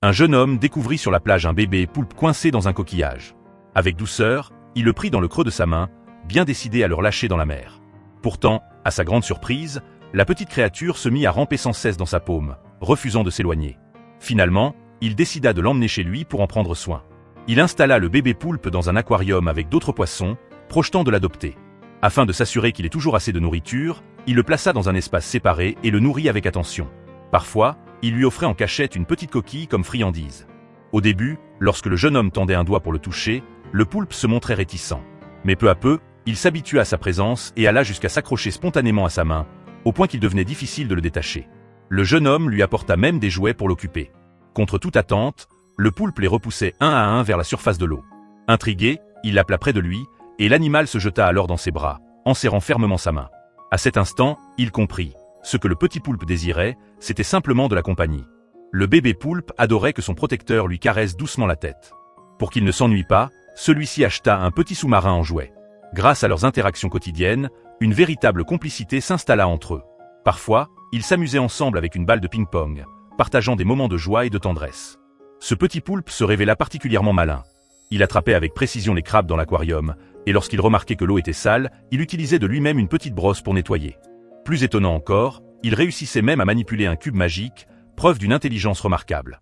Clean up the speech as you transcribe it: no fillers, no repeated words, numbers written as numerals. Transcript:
Un jeune homme découvrit sur la plage un bébé poulpe coincé dans un coquillage. Avec douceur, il le prit dans le creux de sa main, bien décidé à le relâcher dans la mer. Pourtant, à sa grande surprise, la petite créature se mit à ramper sans cesse dans sa paume, refusant de s'éloigner. Finalement, il décida de l'emmener chez lui pour en prendre soin. Il installa le bébé poulpe dans un aquarium avec d'autres poissons, projetant de l'adopter. Afin de s'assurer qu'il ait toujours assez de nourriture, il le plaça dans un espace séparé et le nourrit avec attention. Parfois, il lui offrait en cachette une petite coquille comme friandise. Au début, lorsque le jeune homme tendait un doigt pour le toucher, le poulpe se montrait réticent. Mais peu à peu, il s'habitua à sa présence et alla jusqu'à s'accrocher spontanément à sa main, au point qu'il devenait difficile de le détacher. Le jeune homme lui apporta même des jouets pour l'occuper. Contre toute attente, le poulpe les repoussait un à un vers la surface de l'eau. Intrigué, il l'appela près de lui, et l'animal se jeta alors dans ses bras, en serrant fermement sa main. À cet instant, il comprit. Ce que le petit poulpe désirait, c'était simplement de la compagnie. Le bébé poulpe adorait que son protecteur lui caresse doucement la tête. Pour qu'il ne s'ennuie pas, celui-ci acheta un petit sous-marin en jouet. Grâce à leurs interactions quotidiennes, une véritable complicité s'installa entre eux. Parfois, ils s'amusaient ensemble avec une balle de ping-pong, partageant des moments de joie et de tendresse. Ce petit poulpe se révéla particulièrement malin. Il attrapait avec précision les crabes dans l'aquarium, et lorsqu'il remarquait que l'eau était sale, il utilisait de lui-même une petite brosse pour nettoyer. Plus étonnant encore, il réussissait même à manipuler un cube magique, preuve d'une intelligence remarquable.